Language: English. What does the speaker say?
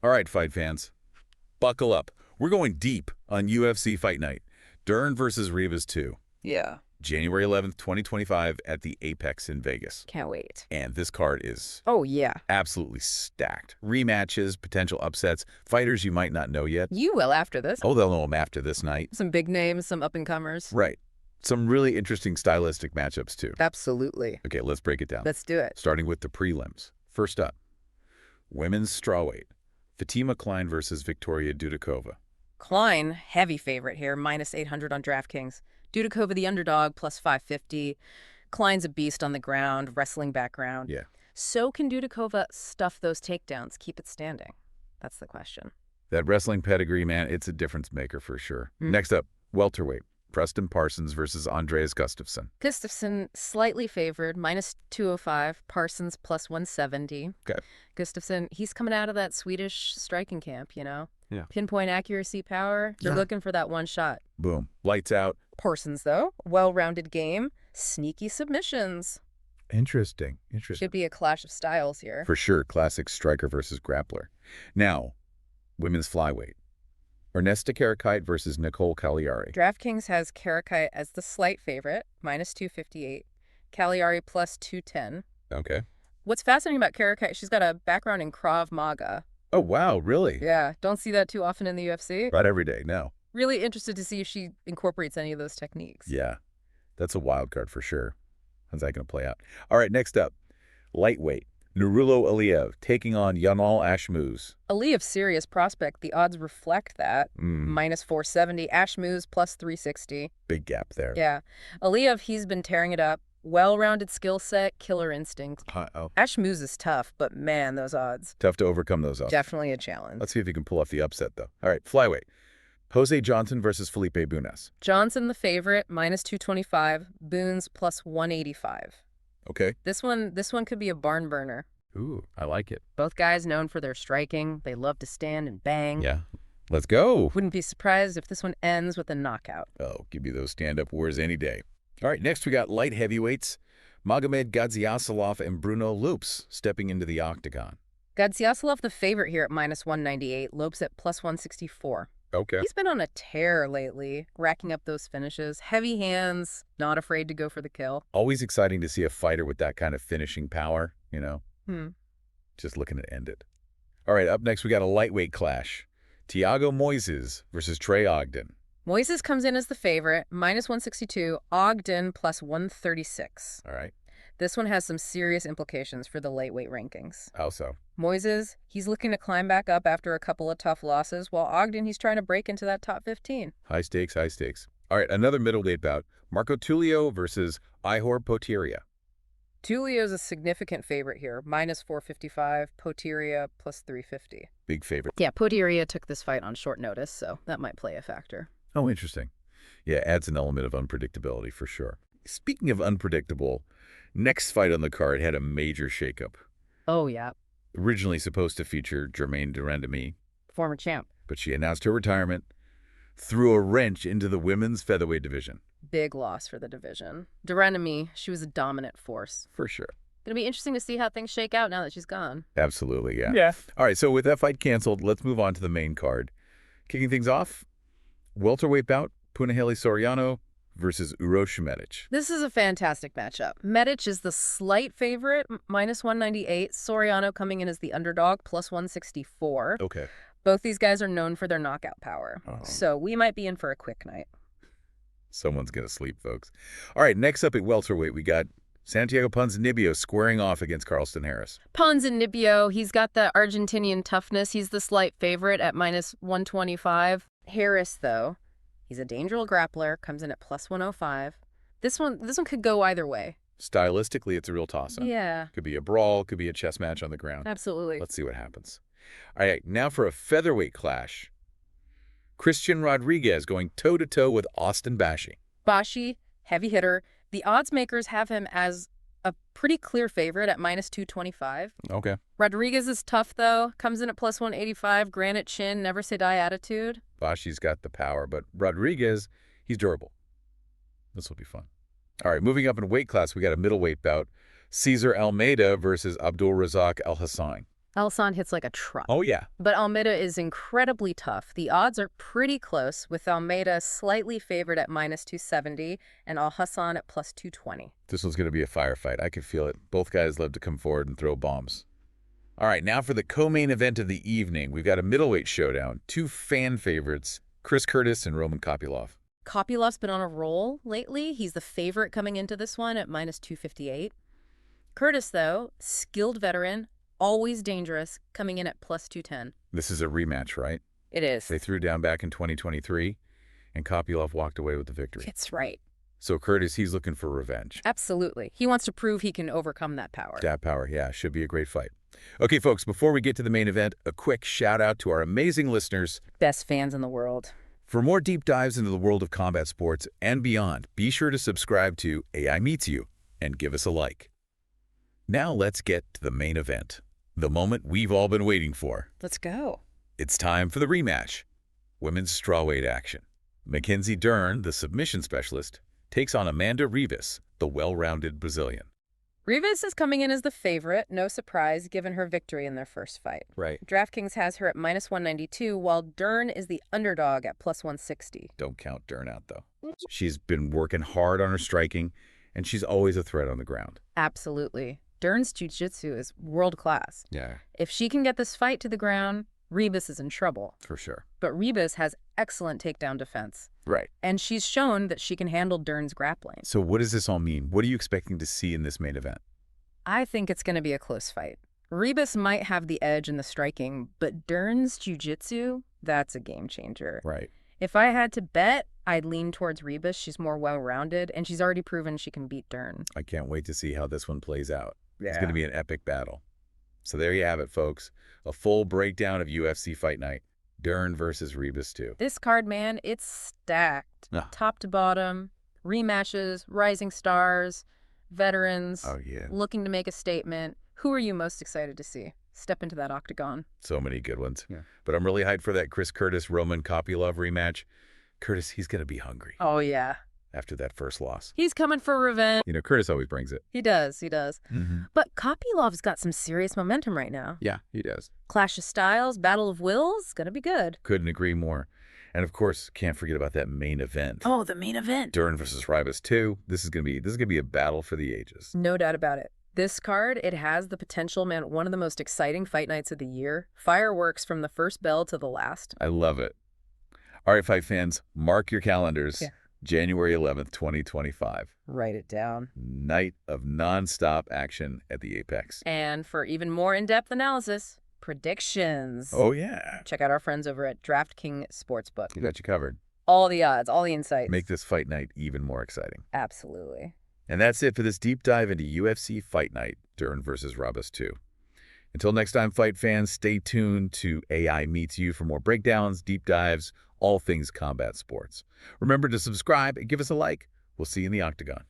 All right, fight fans, buckle up. We're going deep on UFC Fight Night. Dern versus Ribas 2. Yeah. January 11th, 2025 at the Apex in Vegas. Can't wait. And this card is Oh, yeah. absolutely stacked. Rematches, potential upsets, fighters you might not know yet. You will after this. Oh, they'll know them after this night. Some big names, some up-and-comers. Right. Some really interesting stylistic matchups, too. Absolutely. Okay, let's break it down. Let's do it. Starting with the prelims. First up, women's strawweight. Fatima Klein versus Victoria Dudova. Klein, heavy favorite here, minus 800 on DraftKings. Dudova, the underdog, plus 550. Klein's a beast on the ground, wrestling background. Yeah. So can Dudova stuff those takedowns, keep it standing? That's the question. That wrestling pedigree, man, it's a difference maker for sure. Next up, welterweight. Preston Parsons versus Andreas Gustofson. Gustofson, slightly favored, minus 205. Parsons, plus 170. Okay. Gustofson, he's coming out of that Swedish striking camp, you know? Yeah. Pinpoint accuracy, power. They're looking for that one shot. Boom. Lights out. Parsons, though, well-rounded game, sneaky submissions. Interesting. Should be a clash of styles here. For sure, classic striker versus grappler. Now, women's flyweight. Ernesta Karakite versus Nicole Kari. DraftKings has Karakite as the slight favorite, minus 258. Kari plus 210. Okay. What's fascinating about Karakite, she's got a background in Krav Maga. Oh, wow, really? Yeah, don't see that too often in the UFC. Not every day, no. Really interested to see if she incorporates any of those techniques. Yeah, that's a wild card for sure. How's that going to play out? All right, next up, lightweight. Nurullo Aliyev taking on Yanal Ashmouz. Aliyev, serious prospect. The odds reflect that. Minus 470. Ashmouz plus 360. Big gap there. Yeah. Aliyev, he's been tearing it up. Well-rounded skill set, killer instinct. Ashmouz is tough, but man, those odds. Tough to overcome those odds. Definitely a challenge. Let's see if he can pull off the upset, though. All right, flyweight. Jose Johnson versus Felipe Bunes. Johnson, the favorite, minus 225. Bunes plus 185. Okay. This one could be a barn burner. Ooh, I like it. Both guys known for their striking. They love to stand and bang. Yeah. Let's go. Wouldn't be surprised if this one ends with a knockout. Oh, give me those stand-up wars any day. All right, next we got light heavyweights. Magomed Gassama and Bruno Lopes stepping into the octagon. Gassama, the favorite here at minus 198. Lopes at plus 164. Okay. He's been on a tear lately, racking up those finishes. Heavy hands, not afraid to go for the kill. Always exciting to see a fighter with that kind of finishing power, you know? Just looking to end it. All right, up next we got a lightweight clash. Thiago Moises versus Trey Ogden. Moises comes in as the favorite, minus 162. Ogden plus 136. All right. This one has some serious implications for the lightweight rankings. How so? Moises, he's looking to climb back up after a couple of tough losses, while Ogden, he's trying to break into that top 15. High stakes, high stakes. All right, another middleweight bout. Marco Tulio versus Ihor Potieria. Tulio's a significant favorite here, minus 455. Potieria plus 350. Big favorite. Yeah, Potieria took this fight on short notice, so that might play a factor. Oh, interesting. Yeah, adds an element of unpredictability for sure. Speaking of unpredictable, next fight on the card had a major shakeup. Oh, yeah. Originally supposed to feature Germaine de Randamie, Former champ. but she announced her retirement, threw a wrench into the women's featherweight division. Big loss for the division. De Randamie, she was a dominant force. For sure. Gonna be interesting to see how things shake out now that she's gone. Absolutely, yeah. All right, so with that fight canceled, let's move on to the main card. Kicking things off, welterweight bout, Punahele Soriano versus Uroš Medic. This is a fantastic matchup. Medic is the slight favorite, minus 198. Soriano coming in as the underdog, plus 164. Okay. Both these guys are known for their knockout power. So we might be in for a quick night. Someone's going to sleep, folks. All right, next up at welterweight, we got Santiago Ponzinibbio squaring off against Cortney Harris. Ponzinibbio, he's got the Argentinian toughness. He's the slight favorite at minus 125. Harris, though, he's a dangerous grappler, comes in at plus 105. This one could go either way. Stylistically, it's a real toss-up. Yeah. Could be a brawl, could be a chess match on the ground. Absolutely. Let's see what happens. All right, now for a featherweight clash. Christian Rodriguez going toe-to-toe with Austin Bashi. Bashi, heavy hitter. The odds makers have him as a pretty clear favorite at minus 225. Okay. Rodriguez is tough, though. Comes in at plus 185. Granite chin, never say die attitude. Bashi's got the power, but Rodriguez, he's durable. This will be fun. All right, moving up in weight class, we got a middleweight bout. Cesar Almeida versus Abdul Razak Al Hassan. Alsan hits like a truck. Oh, yeah. But Almeida is incredibly tough. The odds are pretty close, with Almeida slightly favored at -270 and Al-Hassan at +220. This one's going to be a firefight. I can feel it. Both guys love to come forward and throw bombs. All right, now for the co-main event of the evening. We've got a middleweight showdown. Two fan favorites, Chris Curtis and Roman Kopylov. Kopylov's been on a roll lately. He's the favorite coming into this one at -258. Curtis, though, skilled veteran, always dangerous, coming in at +210. This is a rematch, right? It is. They threw down back in 2023, and Kopylov walked away with the victory. It's right. So Curtis, he's looking for revenge. Absolutely. He wants to prove he can overcome that power. That power, yeah, should be a great fight. Okay, folks, before we get to the main event, a quick shout out to our amazing listeners. Best fans in the world. For more deep dives into the world of combat sports and beyond, be sure to subscribe to AI Meets You and give us a like. Now let's get to the main event, the moment we've all been waiting for. Let's go. It's time for the rematch. Women's strawweight action. Mackenzie Dern, the submission specialist, takes on Amanda Ribas, the well-rounded Brazilian. Ribas is coming in as the favorite, no surprise, given her victory in their first fight. Right. DraftKings has her at -192, while Dern is the underdog at +160. Don't count Dern out, though. She's been working hard on her striking, and she's always a threat on the ground. Absolutely. Dern's jiu-jitsu is world-class. Yeah. If she can get this fight to the ground, Ribas is in trouble. For sure. But Ribas has excellent takedown defense. Right. And she's shown that she can handle Dern's grappling. So what does this all mean? What are you expecting to see in this main event? I think it's going to be a close fight. Ribas might have the edge in the striking, but Dern's jiu-jitsu, that's a game changer. Right. If I had to bet, I'd lean towards Ribas. She's more well-rounded, and she's already proven she can beat Dern. I can't wait to see how this one plays out. Yeah. It's going to be an epic battle. So there you have it, folks. A full breakdown of UFC Fight Night. Dern versus Ribas 2. This card, man, it's stacked. Ah. Top to bottom, rematches, rising stars, veterans, Oh, yeah. looking to make a statement. Who are you most excited to see step into that octagon? So many good ones. Yeah. But I'm really hyped for that Chris Curtis-Roman Kopylov rematch. Curtis, he's going to be hungry Oh, yeah. after that first loss. He's coming for revenge. You know, Curtis always brings it. He does. He does. Mm-hmm. But Kopylov's got some serious momentum right now. Yeah, he does. Clash of styles, battle of wills, gonna be good. Couldn't agree more. And of course, can't forget about that main event. Oh, the main event. Dern versus Ribas 2. This is gonna be a battle for the ages. No doubt about it. This card, it has the potential, man, one of the most exciting fight nights of the year. Fireworks from the first bell to the last. I love it. All right, fight fans, mark your calendars. Yeah. January 11th, 2025. Write it down. Night of non-stop action at the Apex. And for even more in-depth analysis, predictions. Oh, yeah. Check out our friends over at DraftKings Sportsbook. We got you covered. All the odds, all the insights. Make this fight night even more exciting. Absolutely. And that's it for this deep dive into UFC Fight Night, Dern versus Ribas 2. Until next time, fight fans, stay tuned to AI Meets You for more breakdowns, deep dives, all things combat sports. Remember to subscribe and give us a like. We'll see you in the octagon.